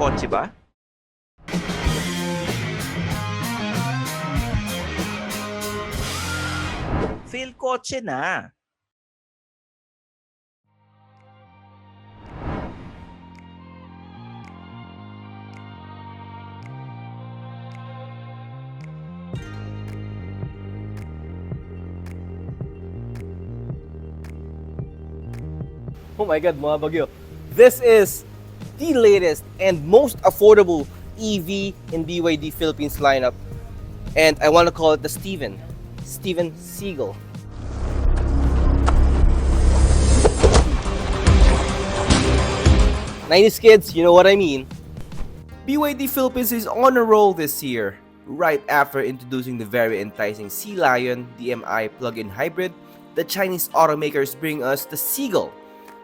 Philkotse ba? Philkotse na. Oh my God, mga bagyo. This is the latest and most affordable EV in BYD Philippines lineup. And I want to call it the Steven Seagull. '90s kids, you know what I mean. BYD Philippines is on a roll this year. Right after introducing the very enticing Sea Lion DMI plug-in hybrid, the Chinese automakers bring us the Seagull,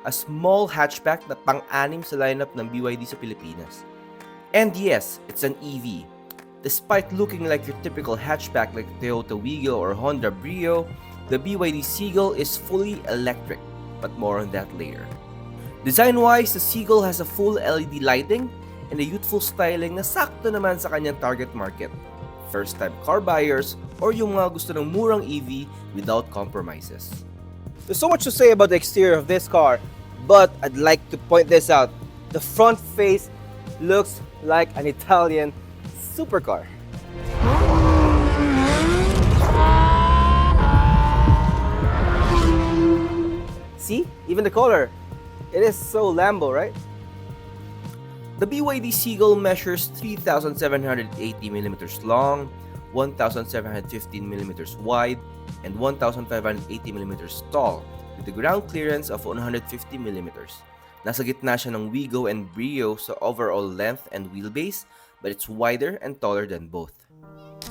a small hatchback na pang-anim sa lineup ng BYD sa Pilipinas. And yes, it's an EV. Despite looking like your typical hatchback like Toyota Wigo or Honda Brio, the BYD Seagull is fully electric, but more on that later. Design-wise, the Seagull has a full LED lighting and a youthful styling na sakto naman sa kanyang target market. First-time car buyers or yung mga gusto ng murang EV without compromises. There's so much to say about the exterior of this car, but I'd like to point this out. The front face looks like an Italian supercar. See? Even the color. It is so Lambo, right? The BYD Seagull measures 3,780mm long, 1,715mm wide, and 1,580mm tall, with a ground clearance of 150mm. Nasa gitna siya ng Wigo and Brio sa overall length and wheelbase, but it's wider and taller than both.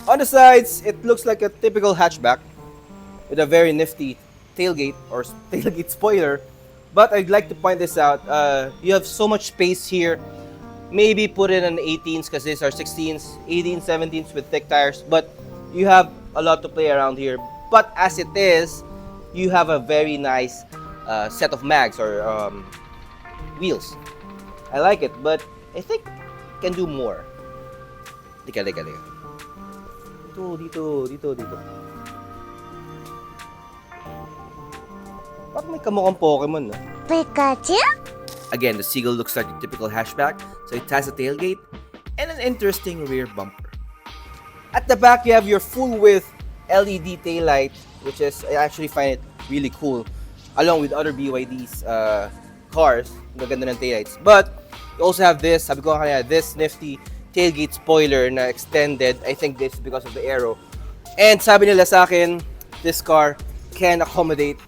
On the sides, it looks like a typical hatchback with a very nifty tailgate or tailgate spoiler. But I'd like to point this out. You have so much space here. Maybe put in an 18s because these are 16s, 18s, 17s with thick tires. But you have a lot to play around here. But as it is, you have a very nice set of mags or wheels. I like it, but I think it can do more. Dito. Parang may kamukhang Pokemon, no? Philkotse? Again, the Seagull looks like a typical hatchback, so it has a tailgate and an interesting rear bumper. At the back, you have your full-width LED taillight, which is, I actually find it really cool, along with other BYD's cars. Maganda ng taillights. But you also have this, sabi ko kanina, this nifty tailgate spoiler na extended. I think this is because of the aero. And sabi nila sa akin, this car can accommodate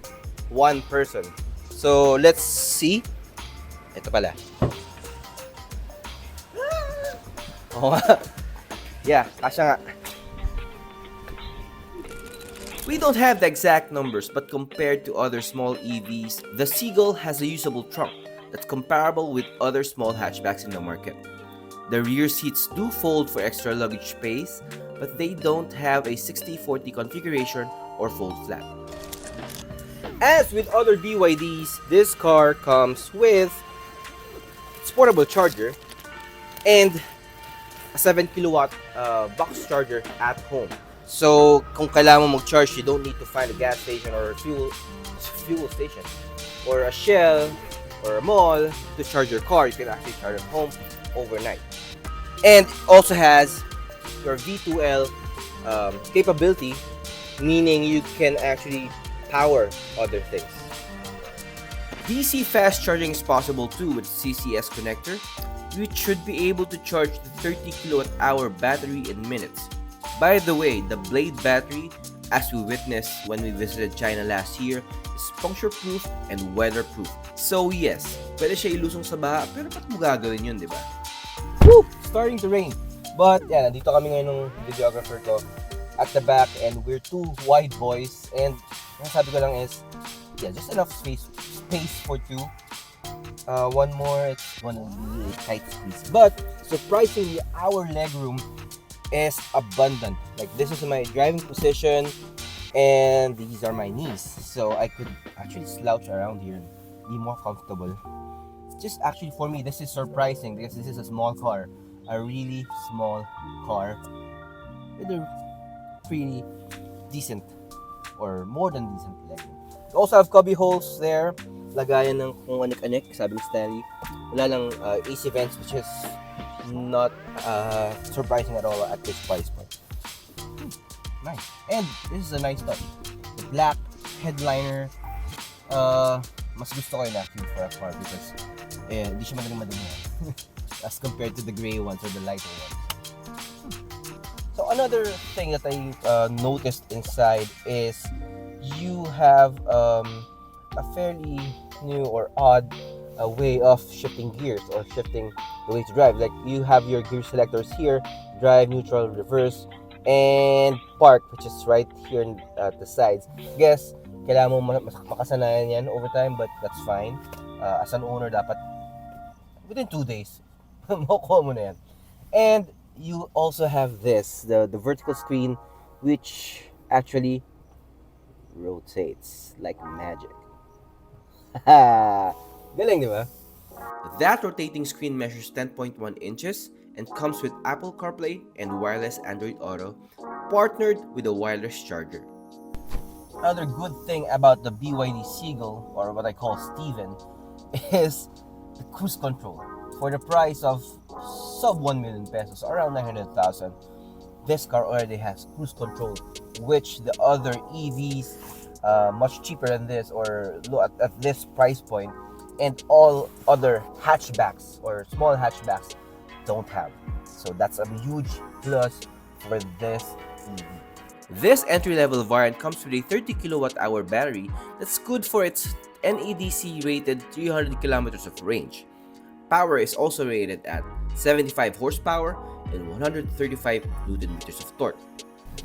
one person. So let's see. Ito pala. Oo nga. Yeah, kasya nga. We don't have the exact numbers, but compared to other small EVs, the Seagull has a usable trunk that's comparable with other small hatchbacks in the market. The rear seats do fold for extra luggage space, but they don't have a 60-40 configuration or fold flat. As with other BYDs, this car comes with portable charger and a 7 kilowatt box charger at home. So kung kailangan mo mag-charge, you don't need to find a gas station or a fuel station or a Shell or a mall to charge your car. You can actually charge at home overnight. And also has your V2L capability, meaning you can actually power other things. DC fast charging is possible too with CCS connector, which should be able to charge the 30 kWh battery in minutes. By the way, the Blade battery, as we witnessed when we visited China last year, is puncture-proof and weather-proof. So yes, pwede siya ilusong sa baha, pero ba't mo gagawin yun, di ba? Woo! Starting to rain. But yeah, nandito kami ngayon ng videographer ko at the back and we're two wide boys and ang sabi ko lang is, yeah, just enough space for two. One more, it's gonna be a tight squeeze. But surprisingly, our legroom is abundant. Like this is my driving position, and these are my knees, so I could actually slouch around here and be more comfortable. just actually for me, this is surprising because this is a small car, a really small car with a pretty decent or more than decent legroom. You also have cubby holes there, lagayan ng kung anik-anik, sabi ni Stanley. Wala lang AC vents, which is not surprising at all at this price point. Nice. And this is a nice touch. The black headliner, mas gusto ko yun actually for a car because hindi siya madaling as compared to the gray ones or the lighter ones. So another thing that I noticed inside is you have a fairly new or odd way of shifting gears or shifting the way to drive. Like you have your gear selectors here, drive, neutral, reverse, and park, which is right here at the sides. I guess kailangan mo makasanayan yan over time, but that's fine. As an owner, dapat within 2 days, makukuha mo na yan. And you also have this, the vertical screen, which actually rotates like magic. Galing, di ba? That rotating screen measures 10.1 inches and comes with Apple CarPlay and wireless Android Auto, partnered with a wireless charger. Another good thing about the BYD Seagull, or what I call Steven, is the cruise control. For the price of sub 1 million pesos, around 900,000, this car already has cruise control, which the other EVs, much cheaper than this, or at this price point, and all other hatchbacks or small hatchbacks don't have. So that's a huge plus for this EV. This entry-level variant comes with a 30 kWh battery that's good for its NEDC rated 300 kilometers of range. Power is also rated at 75 horsepower and 135 Newton meters of torque.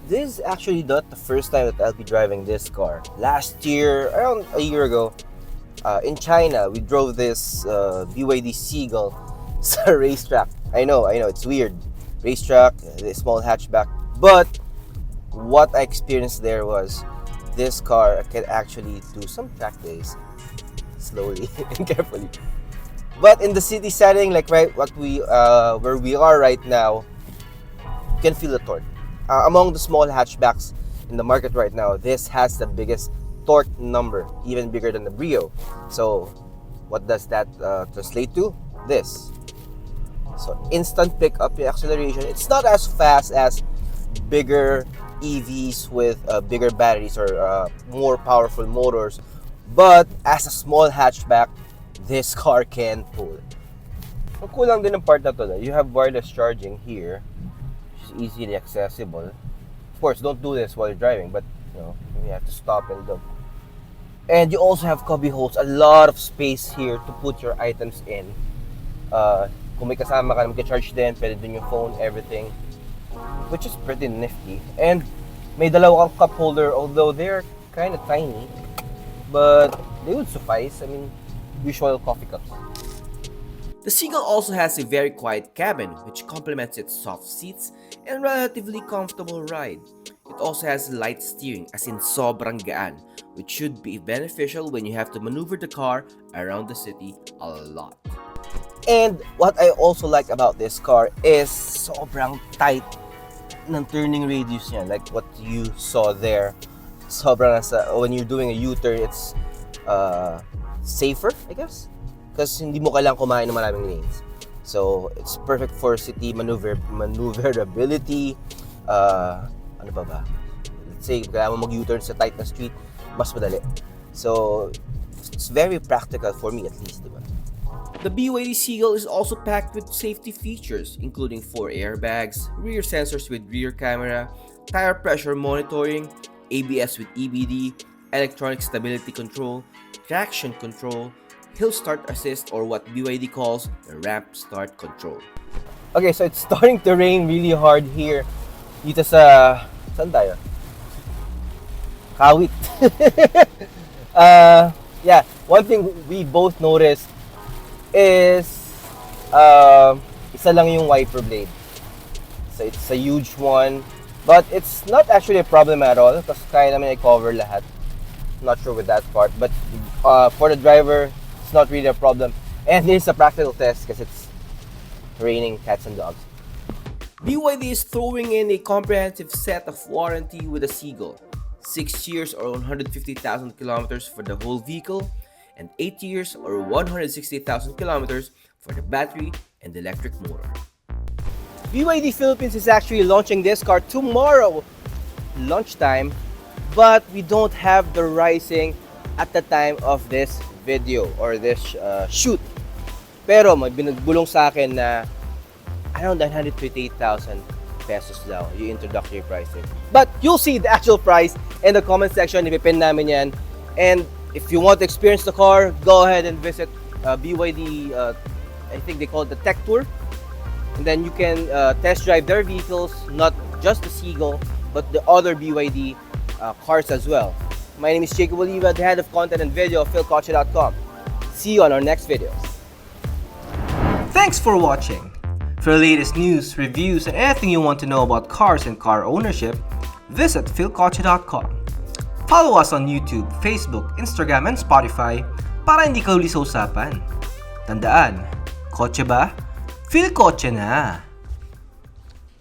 This is actually not the first time that I'll be driving this car. Last year, around a year ago, in China, we drove this BYD Seagull sa racetrack. I know, it's weird. Racetrack, a small hatchback. But what I experienced there was this car can actually do some track days slowly and carefully. But in the city setting, like where we are right now, you can feel the torque. Among the small hatchbacks in the market right now, this has the biggest torque number, even bigger than the Brio. So, what does that translate to? This. So, instant pick up your acceleration. It's not as fast as bigger EVs with bigger batteries or more powerful motors, but as a small hatchback, this car can pull. Ang kulang din ng part na to, you have wireless charging here, which is easily accessible. Of course, don't do this while you're driving, but you have to stop and look. And you also have cubby holes, a lot of space here to put your items in. Kung may kasama ka, mag-charge din, pwede din yung phone, everything, which is pretty nifty. And may dalawa kang cup holder, although they're kind of tiny, but they would suffice. I mean, usual coffee cups. The Seagull also has a very quiet cabin, which complements its soft seats and relatively comfortable ride. It also has light steering, as in sobrang gaan, which should be beneficial when you have to maneuver the car around the city a lot. And what I also like about this car is sobrang tight ng turning radius niya, like what you saw there. Sobrang when you're doing a U-turn, it's safer, I guess, because hindi mo kailangang kumain ng maraming lanes. So it's perfect for city maneuverability. Ano pa ba? Let's say kailangan mo mag-U-turn sa tight na street, mas madali. So it's very practical for me, at least, diba? The BYD Seagull is also packed with safety features, including 4 airbags, rear sensors with rear camera, tire pressure monitoring, ABS with EBD, electronic stability control, traction control, hill start assist, or what BYD calls the ramp start control. Okay, so it's starting to rain really hard here. Dito sa... Saan tayo? Kawit. Yeah, one thing we both noticed is isa lang yung wiper blade. So it's a huge one. But it's not actually a problem at all because kaya naman i-cover lahat. Not sure with that part. But for the driver, it's not really a problem. And this is a practical test because it's raining cats and dogs. BYD is throwing in a comprehensive set of warranty with the Seagull. 6 years or 150,000 kilometers for the whole vehicle, and 8 years or 160,000 kilometers for the battery and the electric motor. BYD Philippines is actually launching this car tomorrow, lunchtime, but we don't have the pricing at the time of this video or this shoot. Pero may binagbulong sa akin na around 958,000 pesos daw yung introductory pricing. But you'll see the actual price in the comment section. Ipipin namin yan. And if you want to experience the car, go ahead and visit BYD, I think they call it the Tech Tour. And then you can test drive their vehicles, not just the Seagull, but the other BYD cars as well. My name is Jacob Oliva, the head of content and video of Philkotse.com. See you on our next videos. Thanks for watching. For the latest news, reviews, and anything you want to know about cars and car ownership, visit Philkotse.com. Follow us on YouTube, Facebook, Instagram, and Spotify para hindi ka huli sa usapan. Tandaan, kotse ba? Philkotse na!